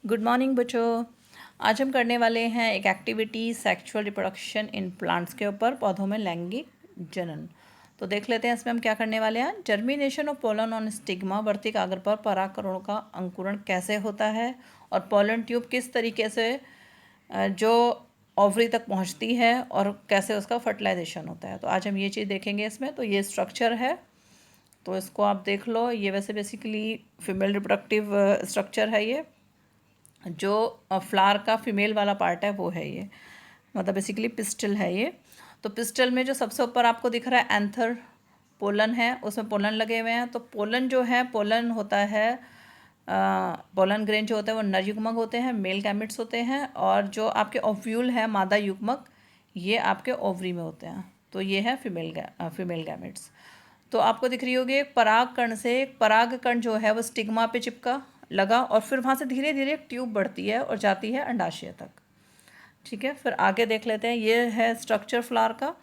Good morning बच्चों। आज हम करने वाले हैं एक activity sexual reproduction in plants के ऊपर, पौधों में लैंगिक जनन। तो देख लेते हैं इसमें हम क्या करने वाले हैं। Germination of pollen on stigma, वर्तिक आगर पर परागकणों का अंकुरण कैसे होता है और पोलन ट्यूब किस तरीके से जो ओवरी तक पहुंचती है और कैसे उसका फर्टिलाइजेशन होता है। तो आज हम ये चीज़ देखेंगे इसमें। तो ये स्ट्रक्चर है, तो इसको आप देख लो। ये वैसे बेसिकली फीमेल रिप्रोडक्टिव स्ट्रक्चर है। ये जो फ्लावर का फीमेल वाला पार्ट है वो है ये, मतलब बेसिकली पिस्टल है ये। तो पिस्टल में जो सबसे ऊपर आपको दिख रहा है एंथर पोलन है, उसमें पोलन लगे हुए हैं। तो पोलन जो है, पोलन होता है, पोलन ग्रेन जो होते हैं वो नर युग्मक होते हैं, मेल गैमेट्स होते हैं। और जो आपके ओव्यूल है, मादा युग्मक, ये आपके ओवरी में होते हैं। तो ये है फीमेल गैमेट्स। तो आपको दिख रही होगी एक पराग कण से, एक पराग कण जो है वो स्टिग्मा पे चिपका लगा और फिर वहाँ से धीरे धीरे एक ट्यूब बढ़ती है और जाती है अंडाशय तक। ठीक है, फिर आगे देख लेते हैं। ये है स्ट्रक्चर फ्लावर का।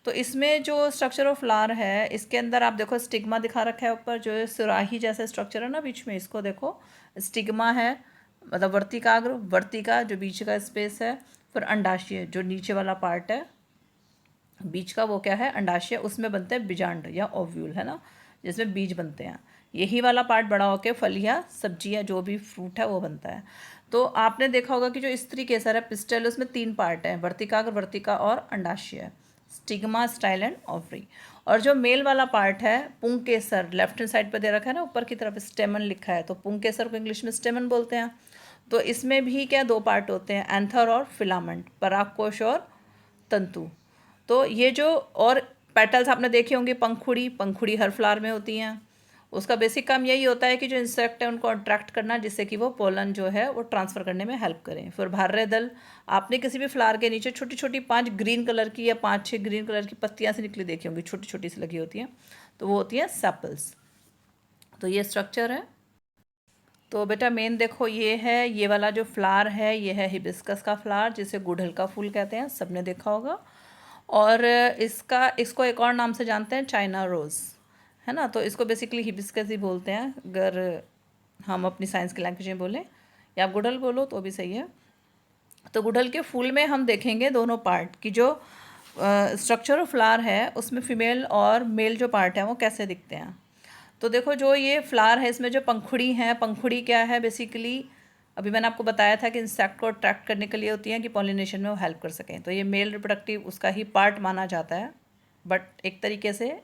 तो इसमें जो स्ट्रक्चर ऑफ फ्लावर है, इसके अंदर आप देखो स्टिग्मा दिखा रखा है ऊपर, जो सुराही जैसा स्ट्रक्चर है ना बीच में, इसको देखो स्टिग्मा है, मतलब वर्तिकाग्र, वर्तिका जो बीच का स्पेस है, फिर अंडाशय जो नीचे वाला पार्ट है बीज का, वो क्या है, अंडाशय। उसमें बनते हैं बीजांड या ओव्यूल, है ना, जिसमें बीज बनते हैं। यही वाला पार्ट बड़ा होकर फलियाँ, सब्जियाँ, जो भी फ्रूट है वो बनता है। तो आपने देखा होगा कि जो स्त्री केसर है, पिस्टल, उसमें 3 पार्ट हैं, वर्तिकाग्र, वर्तिका और अंडाशय, स्टिग्मा, स्टाइल एंड ओवरी। और जो मेल वाला पार्ट है, पुंकेसर, लेफ्ट हैंड साइड पर दे रखा है ना, ऊपर की तरफ स्टेमन लिखा है, तो पुंकेसर को इंग्लिश में स्टेमन बोलते हैं। तो इसमें भी क्या 2 पार्ट होते हैं, एंथर और फिलामेंट, परागकोश और तंतु। तो ये जो और पेटल्स आपने देखे होंगे, पंखुड़ी, पंखुड़ी हर फ्लावर में होती हैं। उसका बेसिक काम यही होता है कि जो इंसेक्ट है उनको अट्रैक्ट करना, जिससे कि वो पोलन जो है वो ट्रांसफ़र करने में हेल्प करें। फिर भार्य दल, आपने किसी भी फ्लावर के नीचे छोटी छोटी 5 ग्रीन कलर की या 5-6 ग्रीन कलर की पत्तियाँ से निकली देखी होंगी, छोटी छोटी सी लगी होती हैं, तो वो होती हैं सेपल्स। तो ये स्ट्रक्चर है। तो बेटा मेन देखो, ये है, ये वाला जो फ्लावर है ये है हिबिस्कस का फ्लावर, जिसे गुड़हल का फूल कहते हैं, सबने देखा होगा। और इसको एक और नाम से जानते हैं, चाइना रोज़, है ना। तो इसको बेसिकली हिबिस्कस ही बोलते हैं, अगर हम अपनी साइंस की लैंग्वेज में बोलें, या आप गुड़हल बोलो तो भी सही है। तो गुड़हल के फूल में हम देखेंगे दोनों पार्ट की, जो स्ट्रक्चर ऑफ फ्लावर है उसमें फीमेल और मेल जो पार्ट है वो कैसे दिखते हैं। तो देखो, जो ये फ्लावर है इसमें जो पंखुड़ी है, पंखुड़ी क्या है बेसिकली, अभी मैंने आपको बताया था कि इंसेक्ट को अट्रैक्ट करने के लिए होती हैं कि पॉलिनेशन में वो हेल्प कर सकें। तो ये मेल रिप्रोडक्टिव उसका ही पार्ट माना जाता है, बट एक तरीके से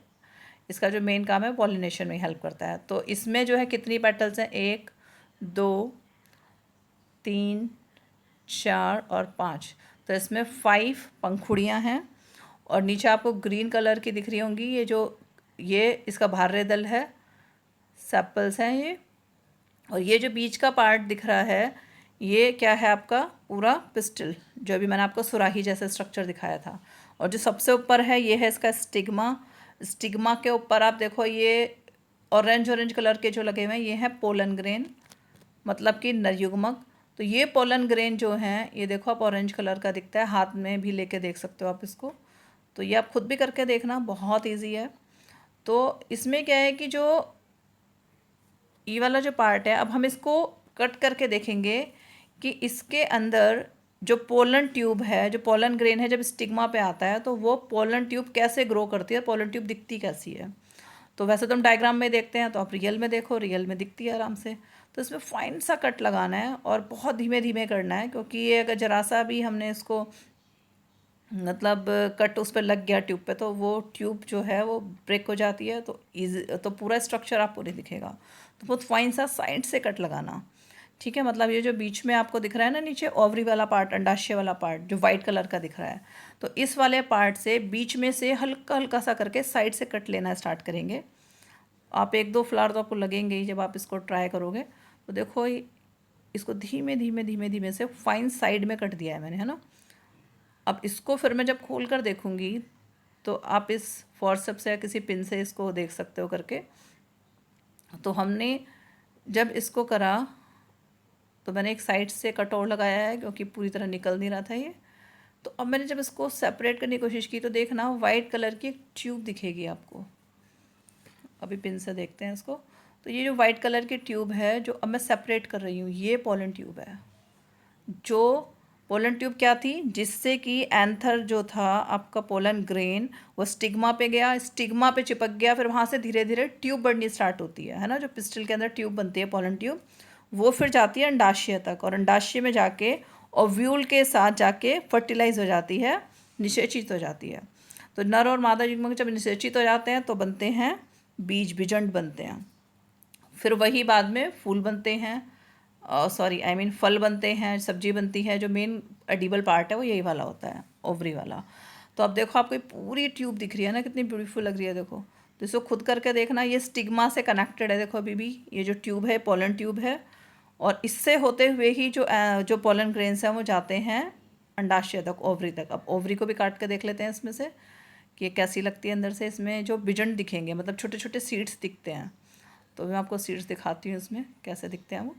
इसका जो मेन काम है पॉलिनेशन में हेल्प करता है। तो इसमें जो है कितनी पेटल्स हैं, 1 2 3 4 और 5। तो इसमें 5 पंखुड़ियाँ हैं। और नीचे आपको ग्रीन कलर की दिख रही होंगी, ये इसका भार्य दल है, सेपल्स हैं ये। और ये जो बीच का पार्ट दिख रहा है, ये क्या है, आपका पूरा पिस्टल, जो अभी मैंने आपको सुराही जैसा स्ट्रक्चर दिखाया था। और जो सबसे ऊपर है ये है इसका स्टिग्मा। स्टिग्मा के ऊपर आप देखो, ये ऑरेंज ऑरेंज कलर के जो लगे हुए हैं, ये हैं पोलन ग्रेन, मतलब कि नरयुग्मक। तो ये पोलन ग्रेन जो हैं, ये देखो आप, ऑरेंज कलर का दिखता है, हाथ में भी लेके देख सकते हो आप इसको। तो ये आप खुद भी करके देखना, बहुत ईजी है। तो इसमें क्या है कि जो ये वाला जो पार्ट है, अब हम इसको कट करके देखेंगे कि इसके अंदर जो पोलन ट्यूब है, जो पोलन ग्रेन है, जब स्टिग्मा पे आता है तो वो पोलन ट्यूब कैसे ग्रो करती है, पोलन ट्यूब दिखती कैसी है। तो वैसे तो हम डायग्राम में देखते हैं, तो आप रियल में देखो, रियल में दिखती है आराम से। तो इसमें फाइन सा कट लगाना है और बहुत धीमे धीमे करना है, क्योंकि ये अगर जरा सा भी हमने इसको, मतलब कट उस पर लग गया ट्यूब पे, तो वो ट्यूब जो है वो ब्रेक हो जाती है, तो इजी, तो पूरा स्ट्रक्चर आपको नहीं दिखेगा। तो बहुत फाइन सा साइड से कट लगाना, ठीक है। मतलब ये जो बीच में आपको दिख रहा है ना नीचे, ओवरी वाला पार्ट, अंडाशय वाला पार्ट जो वाइट कलर का दिख रहा है, तो इस वाले पार्ट से बीच में से हल्का हल्का सा करके साइड से कट लेना स्टार्ट करेंगे आप। 1-2 फ्लावर तो आपको लगेंगे ही जब आप इसको ट्राई करोगे। तो देखो, इसको धीमे धीमे धीमे धीमे से फाइन साइड में कट दिया है मैंने, है ना। अब इसको फिर मैं जब खोल कर देखूँगी, तो आप इस फोर्सेप्स या किसी पिन से इसको देख सकते हो करके। तो हमने जब इसको करा, तो मैंने एक साइड से कट और लगाया है, क्योंकि पूरी तरह निकल नहीं रहा था ये। तो अब मैंने जब इसको सेपरेट करने की कोशिश की, तो देखना वाइट कलर की एक ट्यूब दिखेगी आपको। अभी पिन से देखते हैं इसको। तो ये जो वाइट कलर की ट्यूब है जो अब मैं सेपरेट कर रही हूँ, ये पोलन ट्यूब है। जो पोलन ट्यूब क्या थी, जिससे कि एंथर जो था आपका पोलन ग्रेन वो स्टिग्मा पे गया, स्टिग्मा पे चिपक गया, फिर वहाँ से धीरे धीरे ट्यूब बढ़नी स्टार्ट होती है ना, जो पिस्टल के अंदर ट्यूब बनती है पोलन ट्यूब, वो फिर जाती है अंडाशय तक, और अंडाशय में जाके ओव्यूल के साथ जाके फर्टिलाइज हो जाती है, निषेचित हो जाती है। तो नर और मादा युग्मक जब निषेचित हो जाते हैं तो बनते हैं बीज, बीजंड बनते हैं। फिर वही बाद में फूल बनते हैं, फल बनते हैं, सब्जी बनती है। जो मेन एडिबल पार्ट है वो यही वाला होता है, ओवरी वाला। तो अब देखो आपको पूरी ट्यूब दिख रही है ना, कितनी ब्यूटीफुल लग रही है। देखो तो इसको खुद करके देखना, ये स्टिग्मा से कनेक्टेड है। देखो अभी भी ये जो ट्यूब है पोलन ट्यूब है, और इससे होते हुए ही जो पोलन ग्रेन्स हैं वो जाते हैं अंडाशय तक, ओवरी तक। अब ओवरी को भी काट के देख लेते हैं इसमें से कि ये कैसी लगती है अंदर से। इसमें जो बिजंड दिखेंगे, मतलब छोटे छोटे सीड्स दिखते हैं। तो मैं आपको सीड्स दिखाती हूँ इसमें कैसे दिखते हैं वो।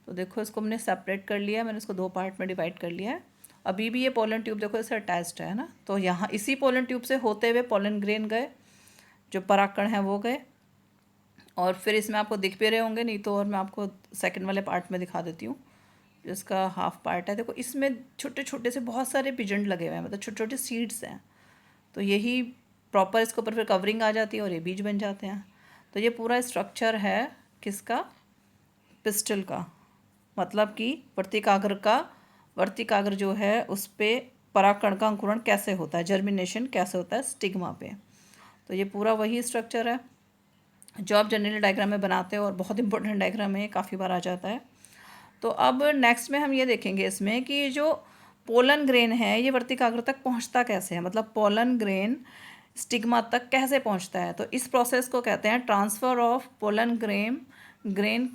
तो देखो इसको हमने सेपरेट कर लिया, मैंने इसको 2 पार्ट में डिवाइड कर लिया है। अभी भी ये पोलन ट्यूब देखो इससे अटैच्ड है ना, तो यहाँ इसी पोलन ट्यूब से होते हुए पोलन ग्रेन गए, जो परागकण हैं वो गए, और फिर इसमें आपको दिख भी रहे होंगे, नहीं तो और मैं आपको सेकंड वाले पार्ट में दिखा देती हूँ, जिसका हाफ पार्ट है। देखो इसमें छोटे छोटे से बहुत सारे पिजंड लगे हुए हैं, मतलब छोटे छोटे सीड्स हैं। तो यही प्रॉपर इसके ऊपर फिर कवरिंग आ जाती है और ये बीज बन जाते हैं। तो ये पूरा स्ट्रक्चर है किसका, पिस्टल का, मतलब कि वर्तिकाग्र जो है उस पर परागकण का अंकुरण कैसे होता है, जर्मिनेशन कैसे होता है स्टिग्मा पे। तो ये पूरा वही स्ट्रक्चर है जो आप जनरली डायग्राम में बनाते हो, और बहुत इंपॉर्टेंट डायग्राम है, काफ़ी बार आ जाता है। तो अब नेक्स्ट में हम ये देखेंगे इसमें कि जो पोलन ग्रेन है ये वर्तिकाग्र तक पहुंचता कैसे है, मतलब पोलन ग्रेन स्टिग्मा तक कैसे पहुंचता है। तो इस प्रोसेस को कहते हैं ट्रांसफ़र ऑफ पोलन ग्रेन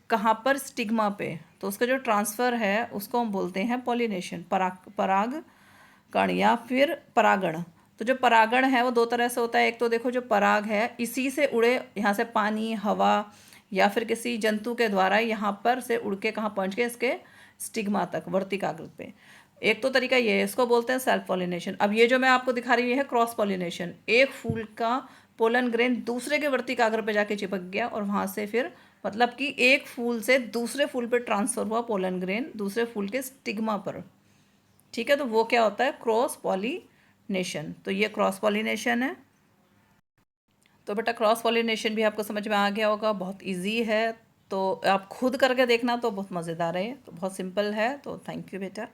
कहाँ पर, स्टिग्मा पे। तो उसका जो ट्रांसफ़र है उसको हम बोलते हैं पॉलिनेशन, परागकण या फिर परागण। तो जो परागण है वो 2 तरह से होता है। एक तो देखो जो पराग है इसी से उड़े, यहाँ से पानी, हवा या फिर किसी जंतु के द्वारा यहाँ पर से उड़ के कहाँ पहुँच गए, इसके स्टिग्मा तक, वर्तिकाग्र पे। एक तो तरीका ये है, इसको बोलते हैं सेल्फ पॉलिनेशन। अब ये जो मैं आपको दिखा रही हूँ ये है क्रॉस पॉलिनेशन। एक फूल का पोलन ग्रेन दूसरे के वर्तिकाग्र पे जाके चिपक गया, और वहाँ से फिर मतलब कि एक फूल से दूसरे फूल पे ट्रांसफ़र हुआ पोलन ग्रेन दूसरे फूल के स्टिग्मा पर। ठीक है, तो वो क्या होता है, क्रॉस पॉलिनेशन। तो ये क्रॉस पॉलिनेशन है। तो बेटा क्रॉस पॉलिनेशन भी आपको समझ में आ गया होगा, बहुत इजी है। तो आप खुद करके देखना, तो बहुत मज़ेदार है, तो बहुत सिंपल है। तो थैंक यू बेटा।